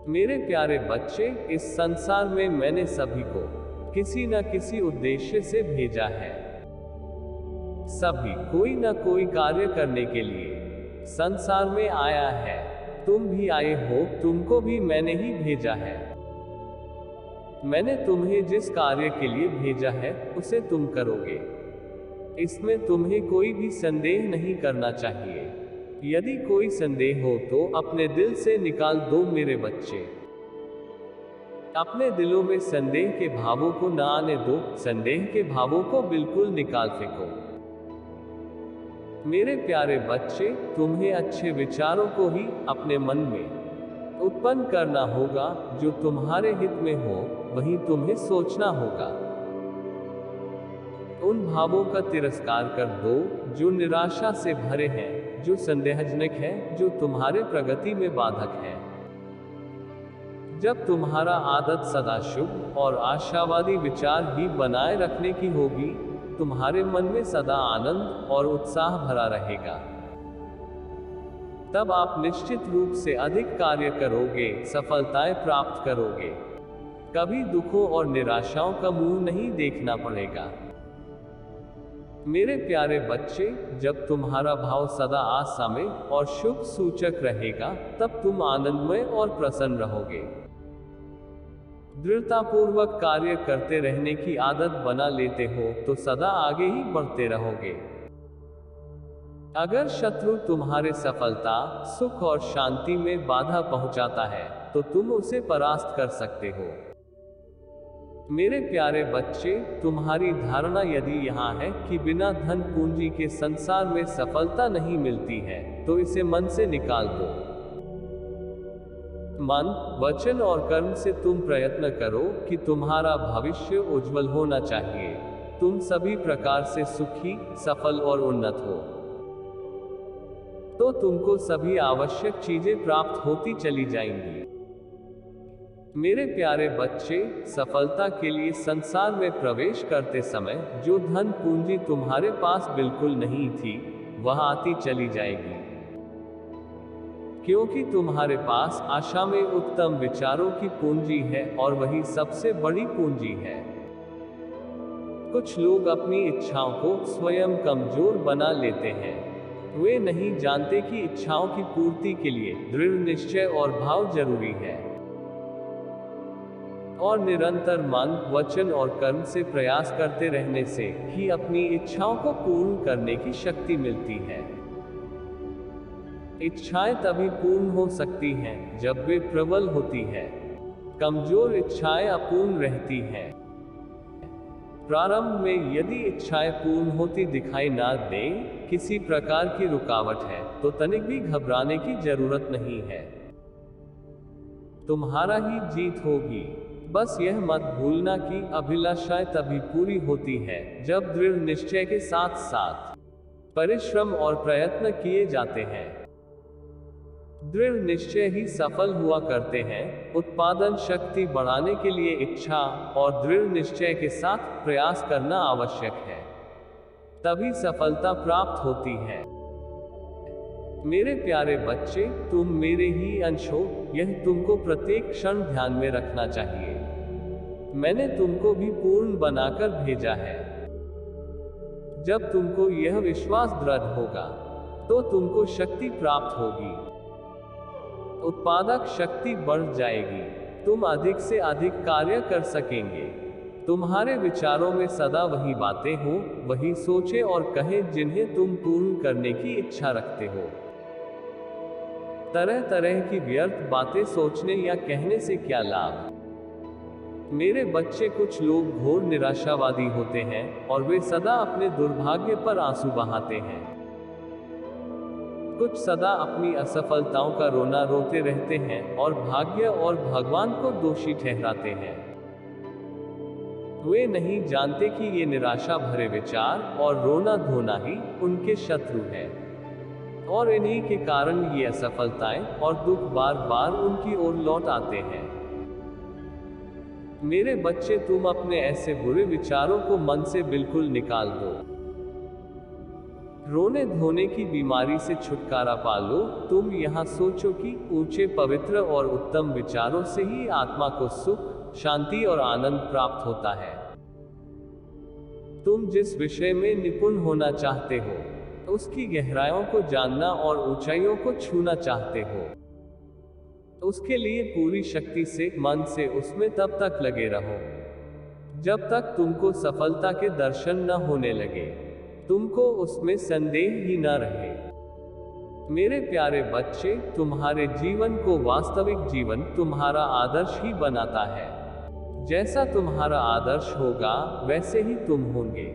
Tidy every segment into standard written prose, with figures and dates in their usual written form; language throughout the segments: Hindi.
मेरे प्यारे बच्चे, इस संसार में मैंने सभी को किसी न किसी उद्देश्य से भेजा है। सभी कोई न कोई कार्य करने के लिए संसार में आया है। तुम भी आए हो, तुमको भी मैंने ही भेजा है। मैंने तुम्हें जिस कार्य के लिए भेजा है उसे तुम करोगे। इसमें तुम्हें कोई भी संदेह नहीं करना चाहिए। यदि कोई संदेह हो तो अपने दिल से निकाल दो मेरे बच्चे। अपने दिलों में संदेह के भावों को न आने दो, संदेह के भावों को बिल्कुल निकाल फेंको। मेरे प्यारे बच्चे, तुम्हें अच्छे विचारों को ही अपने मन में उत्पन्न करना होगा। जो तुम्हारे हित में हो वही तुम्हें सोचना होगा। उन भावों का तिरस्कार कर दो जो निराशा से भरे हैं, जो संदेहजनक है, जो तुम्हारे प्रगति में बाधक है। जब तुम्हारा आदत सदा शुभ और आशावादी विचार ही बनाए रखने की होगी, तुम्हारे मन में सदा आनंद और उत्साह भरा रहेगा। तब आप निश्चित रूप से अधिक कार्य करोगे, सफलताएं प्राप्त करोगे। कभी दुखों और निराशाओं का मुंह नहीं देखना पड़ेगा। मेरे प्यारे बच्चे, जब तुम्हारा भाव सदा आशामय और शुभ सूचक रहेगा, तब तुम आनंदमय और प्रसन्न रहोगे। दृढ़तापूर्वक कार्य करते रहने की आदत बना लेते हो तो सदा आगे ही बढ़ते रहोगे। अगर शत्रु तुम्हारे सफलता, सुख और शांति में बाधा पहुंचाता है तो तुम उसे परास्त कर सकते हो। मेरे प्यारे बच्चे, तुम्हारी धारणा यदि यहाँ है कि बिना धन पूंजी के संसार में सफलता नहीं मिलती है, तो इसे मन से निकाल दो। मन, वचन और कर्म से तुम प्रयत्न करो कि तुम्हारा भविष्य उज्जवल होना चाहिए। तुम सभी प्रकार से सुखी, सफल और उन्नत हो, तो तुमको सभी आवश्यक चीजें प्राप्त होती चली जाएंगी। मेरे प्यारे बच्चे, सफलता के लिए संसार में प्रवेश करते समय जो धन पूंजी तुम्हारे पास बिल्कुल नहीं थी, वह आती चली जाएगी। क्योंकि तुम्हारे पास आशा में उत्तम विचारों की पूंजी है और वही सबसे बड़ी पूंजी है। कुछ लोग अपनी इच्छाओं को स्वयं कमजोर बना लेते हैं। वे नहीं जानते कि इच्छाओं की पूर्ति के लिए दृढ़ निश्चय और भाव जरूरी है, और निरंतर मन, वचन और कर्म से प्रयास करते रहने से ही अपनी इच्छाओं को पूर्ण करने की शक्ति मिलती है। इच्छाएं तभी पूर्ण हो सकती हैं जब वे प्रबल होती हैं। कमजोर इच्छाएं अपूर्ण रहती हैं। प्रारंभ में यदि इच्छाएं पूर्ण होती दिखाई ना दें, किसी प्रकार की रुकावट है, तो तनिक भी घबराने की जरूरत नहीं है। तुम्हारा ही जीत होगी। बस यह मत भूलना कि अभिलाषाएं तभी पूरी होती है जब दृढ़ निश्चय के साथ साथ परिश्रम और प्रयत्न किए जाते हैं। दृढ़ निश्चय ही सफल हुआ करते हैं। उत्पादन शक्ति बढ़ाने के लिए इच्छा और दृढ़ निश्चय के साथ प्रयास करना आवश्यक है, तभी सफलता प्राप्त होती है। मेरे प्यारे बच्चे, तुम मेरे ही अंश हो, यह तुमको प्रत्येक क्षण ध्यान में रखना चाहिए। मैंने तुमको भी पूर्ण बनाकर भेजा है। जब तुमको यह विश्वास दृढ़ होगा तो तुमको शक्ति प्राप्त होगी, उत्पादक शक्ति बढ़ जाएगी, तुम अधिक से अधिक कार्य कर सकेंगे। तुम्हारे विचारों में सदा वही बातें हो, वही सोचे और कहें जिन्हें तुम पूर्ण करने की इच्छा रखते हो। तरह तरह की व्यर्थ बातें सोचने या कहने से क्या लाभ। मेरे बच्चे, कुछ लोग घोर निराशावादी होते हैं और वे सदा अपने दुर्भाग्य पर आंसू बहाते हैं। कुछ सदा अपनी असफलताओं का रोना रोते रहते हैं और भाग्य और भगवान को दोषी ठहराते हैं। वे नहीं जानते कि ये निराशा भरे विचार और रोना धोना ही उनके शत्रु है, और इन्हीं के कारण ये असफलताएं और दुख बार बार उनकी ओर लौट आते हैं। मेरे बच्चे, तुम अपने ऐसे बुरे विचारों को मन से बिल्कुल निकाल दो। रोने धोने की बीमारी से छुटकारा पा लो। तुम यहाँ सोचो कि ऊंचे पवित्र और उत्तम विचारों से ही आत्मा को सुख, शांति और आनंद प्राप्त होता है। तुम जिस विषय में निपुण होना चाहते हो, उसकी गहराइयों को जानना और ऊंचाइयों को छूना चाहते हो, उसके लिए पूरी शक्ति से, मन से उसमें तब तक लगे रहो जब तक तुमको सफलता के दर्शन न होने लगे, तुमको उसमें संदेह ही न रहे। मेरे प्यारे बच्चे, तुम्हारे जीवन को वास्तविक जीवन तुम्हारा आदर्श ही बनाता है। जैसा तुम्हारा आदर्श होगा वैसे ही तुम होंगे।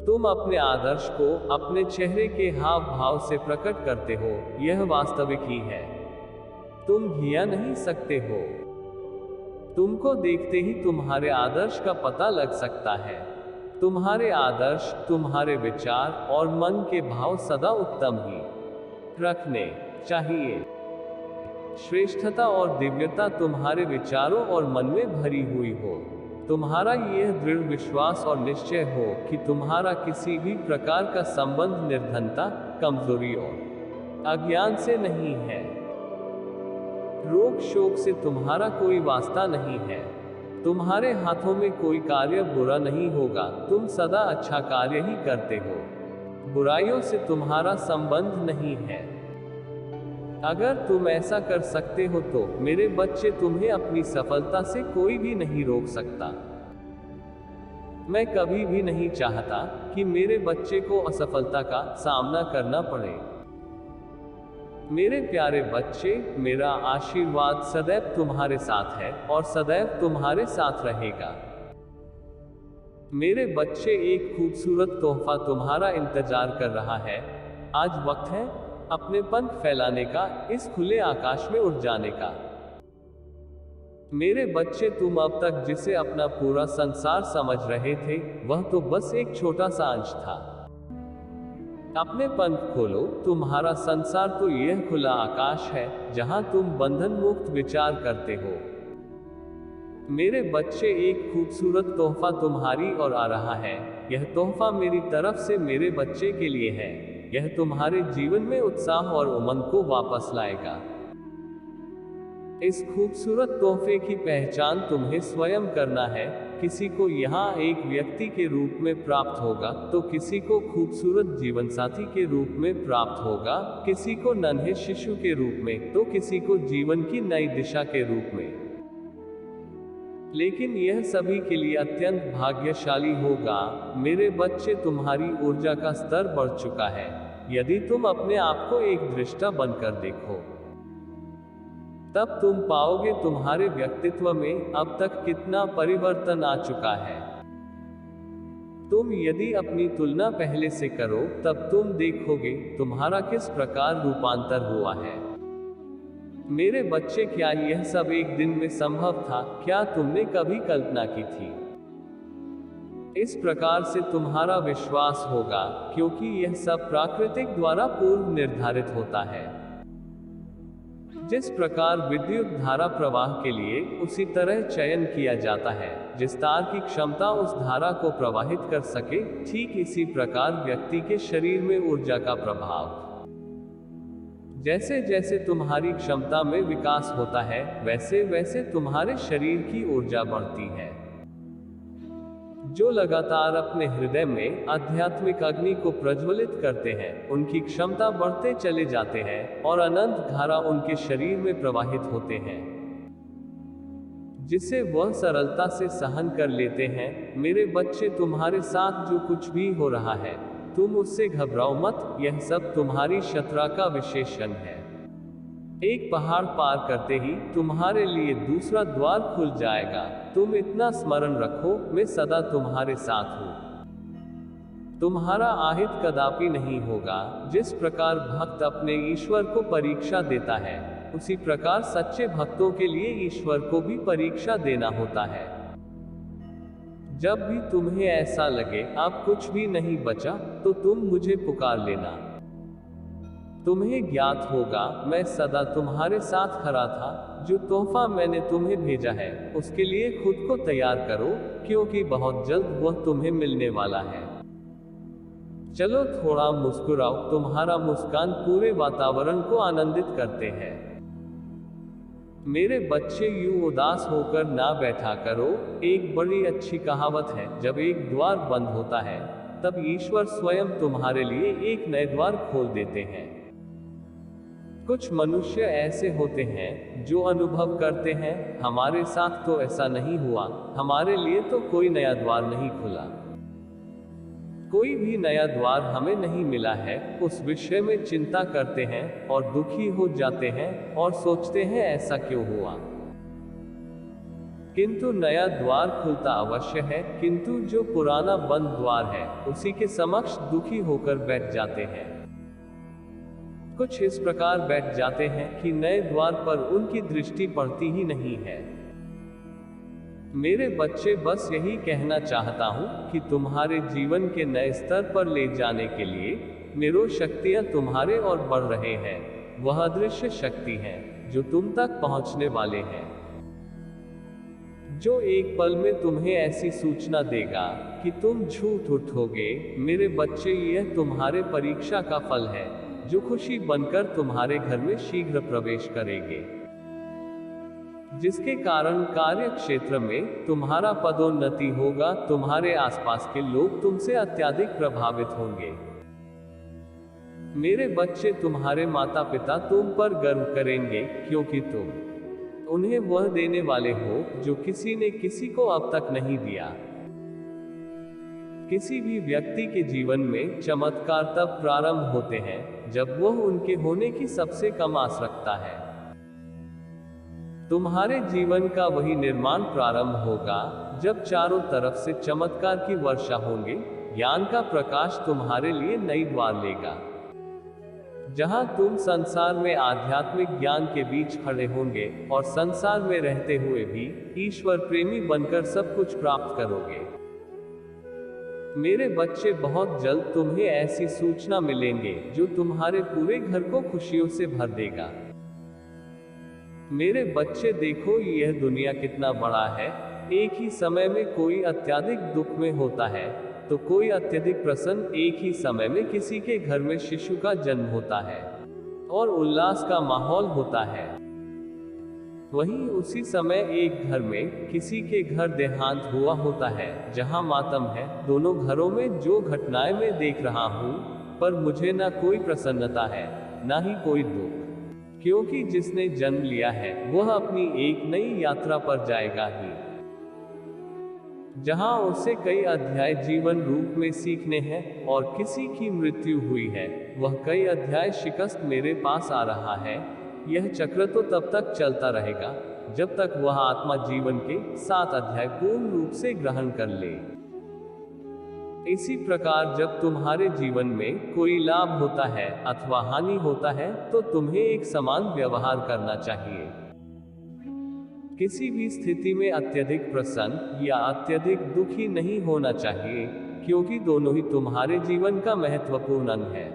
तुम अपने आदर्श को अपने चेहरे के हाव भाव से प्रकट करते हो, यह वास्तविक ही है। तुम हिया नहीं सकते हो। तुमको देखते ही तुम्हारे आदर्श का पता लग सकता है। तुम्हारे आदर्श, तुम्हारे विचार और मन के भाव सदा उत्तम ही रखने चाहिए। श्रेष्ठता और दिव्यता तुम्हारे विचारों और मन में भरी हुई हो। तुम्हारा यह दृढ़ विश्वास और निश्चय हो कि तुम्हारा किसी भी प्रकार का संबंध निर्धनता, कमजोरी और अज्ञान से नहीं है। रोग शोक से तुम्हारा कोई वास्ता नहीं है। तुम्हारे हाथों में कोई कार्य बुरा नहीं होगा। तुम सदा अच्छा कार्य ही करते हो। बुराइयों से तुम्हारा संबंध नहीं है। अगर तुम ऐसा कर सकते हो तो मेरे बच्चे, तुम्हें अपनी सफलता से कोई भी नहीं रोक सकता। मैं कभी भी नहीं चाहता कि मेरे बच्चे को असफलता का सामना करना पड़े। मेरे प्यारे बच्चे, मेरा आशीर्वाद सदैव तुम्हारे साथ है और सदैव तुम्हारे साथ रहेगा। मेरे बच्चे, एक खूबसूरत तोहफा तुम्हारा इंतजार कर रहा है। आज वक्त है अपने पंख फैलाने का, इस खुले आकाश में उड़ जाने का। मेरे बच्चे, तुम अब तक जिसे अपना पूरा संसार समझ रहे थे, वह तो बस एक छोटा सा अंश था। अपने पंख खोलो। तुम्हारा संसार तो यह खुला आकाश है जहां तुम बंधन मुक्त विचार करते हो। मेरे बच्चे, एक खूबसूरत तोहफा तुम्हारी ओर आ रहा है। यह तोहफा मेरी तरफ से मेरे बच्चे के लिए है। यह तुम्हारे जीवन में उत्साह और उमंग को वापस लाएगा। इस खूबसूरत तोहफे की पहचान तुम्हें स्वयं करना है। किसी को यहाँ एक व्यक्ति के रूप में प्राप्त होगा, तो किसी को खूबसूरत जीवन साथी के रूप में प्राप्त होगा, किसी को नन्हे शिशु के रूप में, तो किसी को जीवन की नई दिशा के रूप में। लेकिन यह सभी के लिए अत्यंत भाग्यशाली होगा। मेरे बच्चे, तुम्हारी ऊर्जा का स्तर बढ़ चुका है। यदि तुम अपने आप को एक दृष्टा बनकर देखो, तब तुम पाओगे तुम्हारे व्यक्तित्व में अब तक कितना परिवर्तन आ चुका है। तुम यदि अपनी तुलना पहले से करो, तब तुम देखोगे तुम्हारा किस प्रकार रूपांतर हुआ है। मेरे बच्चे, क्या यह सब एक दिन में संभव था? क्या तुमने कभी कल्पना की थी? इस प्रकार से तुम्हारा विश्वास होगा, क्योंकि यह सब प्राकृतिक द्वारा पूर्व निर्धारित होता है। जिस प्रकार विद्युत धारा प्रवाह के लिए उसी तरह चयन किया जाता है जिस तार की क्षमता उस धारा को प्रवाहित कर सके, ठीक इसी प्रकार व्यक्ति के शरीर में ऊर्जा का प्रभाव। जैसे जैसे तुम्हारी क्षमता में विकास होता है, वैसे वैसे तुम्हारे शरीर की ऊर्जा बढ़ती है। जो लगातार अपने हृदय में आध्यात्मिक अग्नि को प्रज्वलित करते हैं, उनकी क्षमता बढ़ते चले जाते हैं और अनंत धारा उनके शरीर में प्रवाहित होते हैं, जिसे वह सरलता से सहन कर लेते हैं। मेरे बच्चे, तुम्हारे साथ जो कुछ भी हो रहा है, तुम उससे घबराओ मत। यह सब तुम्हारी शत्रुता का विशेषण है। एक पहाड़ पार करते ही तुम्हारे लिए दूसरा द्वार खुल जाएगा। तुम इतना स्मरण रखो, मैं सदा तुम्हारे साथ हूँ। तुम्हारा आहित कदापि नहीं होगा। जिस प्रकार भक्त अपने ईश्वर को परीक्षा देता है, उसी प्रकार सच्चे भक्तों के लिए ईश्वर को भी परीक्षा देना होता है। जब भी तुम्हें ऐसा लगे अब कुछ भी नहीं बचा, तो तुम मुझे पुकार लेना। तुम्हें ज्ञात होगा मैं सदा तुम्हारे साथ खड़ा था। जो तोहफा मैंने तुम्हें भेजा है, उसके लिए खुद को तैयार करो, क्योंकि बहुत जल्द वह तुम्हें मिलने वाला है। चलो थोड़ा मुस्कुराओ, तुम्हारा मुस्कान पूरे वातावरण को आनंदित करते हैं। मेरे बच्चे, यूं उदास होकर ना बैठा करो। एक बड़ी अच्छी कहावत है, जब एक द्वार बंद होता है तब ईश्वर स्वयं तुम्हारे लिए एक नए द्वार खोल देते हैं। कुछ मनुष्य ऐसे होते हैं जो अनुभव करते हैं, हमारे साथ तो ऐसा नहीं हुआ, हमारे लिए तो कोई नया द्वार नहीं खुला, कोई भी नया द्वार हमें नहीं मिला है। उस विषय में चिंता करते हैं और दुखी हो जाते हैं और सोचते हैं ऐसा क्यों हुआ। किंतु नया द्वार खुलता अवश्य है, किंतु जो पुराना बंद द्वार है उसी के समक्ष दुखी होकर बैठ जाते हैं। कुछ इस प्रकार बैठ जाते हैं कि नए द्वार पर उनकी दृष्टि पड़ती ही नहीं है। मेरे बच्चे, बस यही कहना चाहता हूं कि तुम्हारे जीवन के नए स्तर पर ले जाने के लिए मेरी शक्तियां तुम्हारे और बढ़ रहे हैं। वह अदृश्य शक्ति है जो तुम तक पहुंचने वाले हैं, जो एक पल में तुम्हें ऐसी सूचना देगा कि तुम झूठ उठोगे। मेरे बच्चे, यह तुम्हारे परीक्षा का फल है जो खुशी बनकर तुम्हारे घर में शीघ्र प्रवेश करेंगे, जिसके कारण कार्य क्षेत्र में तुम्हारा पदोन्नति होगा। तुम्हारे आसपास के लोग तुमसे अत्यधिक प्रभावित होंगे। मेरे बच्चे, तुम्हारे माता पिता तुम पर गर्व करेंगे, क्योंकि तुम उन्हें वह देने वाले हो जो किसी ने किसी को अब तक नहीं दिया। किसी भी व्यक्ति के जीवन में चमत्कार तब प्रारंभ होते हैं जब वह उनके होने की सबसे कम आस रखता है। तुम्हारे जीवन का वही निर्माण प्रारंभ होगा जब चारों तरफ से चमत्कार की वर्षा होंगे। ज्ञान का प्रकाश तुम्हारे लिए नई द्वार लेगा, जहां तुम संसार में आध्यात्मिक ज्ञान के बीच खड़े होंगे और संसार में रहते हुए भी ईश्वर प्रेमी बनकर सब कुछ प्राप्त करोगे। मेरे बच्चे, बहुत जल्द तुम्हें ऐसी सूचना मिलेंगे जो तुम्हारे पूरे घर को खुशियों से भर देगा। मेरे बच्चे, देखो यह दुनिया कितना बड़ा है। एक ही समय में कोई अत्यधिक दुख में होता है तो कोई अत्यधिक प्रसन्न। एक ही समय में किसी के घर में शिशु का जन्म होता है और उल्लास का माहौल होता है। वहीं उसी समय एक घर में किसी के घर देहांत हुआ होता है, जहां मातम है। दोनों घरों में जो घटनाएं मैं देख रहा हूं, पर मुझे ना कोई प्रसन्नता है ना ही कोई दुख, क्योंकि जिसने जन्म लिया है वह अपनी एक नई यात्रा पर जाएगा ही, जहां उसे कई अध्याय जीवन रूप में सीखने हैं। और किसी की मृत्यु हुई है, वह कई अध्याय शिकस्त मेरे पास आ रहा है। यह चक्र तो तब तक चलता रहेगा जब तक वह आत्मा जीवन के 7 अध्याय पूर्ण रूप से ग्रहण कर ले। इसी प्रकार जब तुम्हारे जीवन में कोई लाभ होता है अथवा हानि होता है तो तुम्हें एक समान व्यवहार करना चाहिए। किसी भी स्थिति में अत्यधिक प्रसन्न या अत्यधिक दुखी नहीं होना चाहिए, क्योंकि दोनों ही तुम्हारे जीवन का महत्वपूर्ण अंग है।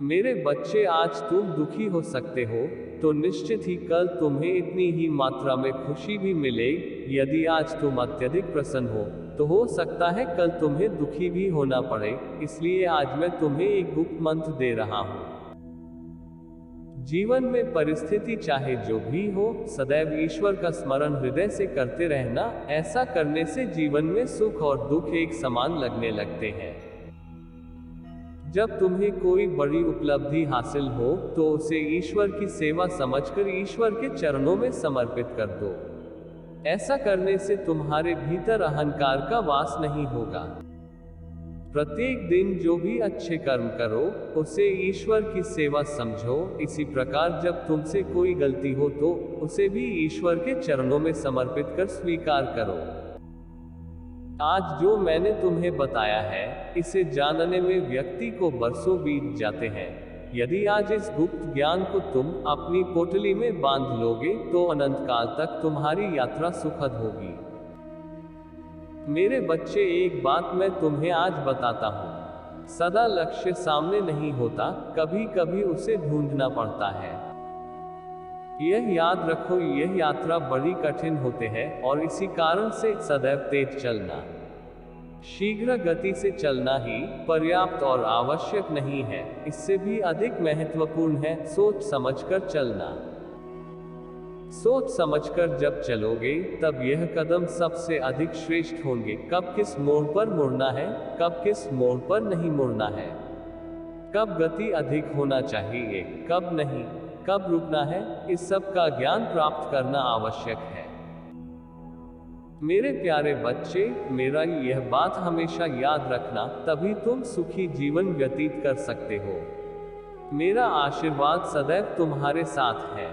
मेरे बच्चे, आज तुम दुखी हो सकते हो तो निश्चित ही कल तुम्हें इतनी ही मात्रा में खुशी भी मिलेगी। यदि आज तुम अत्यधिक प्रसन्न हो तो हो सकता है कल तुम्हें दुखी भी होना पड़े। इसलिए आज मैं तुम्हें एक गुप्त मंत्र दे रहा हूं। जीवन में परिस्थिति चाहे जो भी हो, सदैव ईश्वर का स्मरण हृदय से करते रहना। ऐसा करने से जीवन में सुख और दुख एक समान लगने लगते हैं। जब तुम्हें कोई बड़ी उपलब्धि हासिल हो तो उसे ईश्वर की सेवा समझकर ईश्वर के चरणों में समर्पित कर दो। ऐसा करने से तुम्हारे भीतर अहंकार का वास नहीं होगा। प्रत्येक दिन जो भी अच्छे कर्म करो उसे ईश्वर की सेवा समझो। इसी प्रकार जब तुमसे कोई गलती हो तो उसे भी ईश्वर के चरणों में समर्पित कर स्वीकार करो। आज जो मैंने तुम्हें बताया है, इसे जानने में व्यक्ति को बरसों बीत जाते हैं। यदि आज इस गुप्त ज्ञान को तुम अपनी पोटली में बांध लोगे तो अनंत काल तक तुम्हारी यात्रा सुखद होगी। मेरे बच्चे, एक बात मैं तुम्हें आज बताता हूँ। सदा लक्ष्य सामने नहीं होता, कभी कभी उसे ढूंढना पड़ता है। यह याद रखो, यह यात्रा बड़ी कठिन होते हैं और इसी कारण से सदैव तेज चलना। शीघ्र गति से चलना ही पर्याप्त और आवश्यक नहीं है, इससे भी अधिक महत्वपूर्ण है सोच समझकर चलना। सोच समझकर जब चलोगे तब यह कदम सबसे अधिक श्रेष्ठ होंगे। कब किस मोड़ पर मुड़ना है, कब किस मोड़ पर नहीं मुड़ना है, कब गति अधिक होना चाहिए, कब नहीं, कब रुकना है, इस सब का ज्ञान प्राप्त करना आवश्यक है। मेरे प्यारे बच्चे, मेरा यह बात हमेशा याद रखना, तभी तुम सुखी जीवन व्यतीत कर सकते हो। मेरा आशीर्वाद सदैव तुम्हारे साथ है।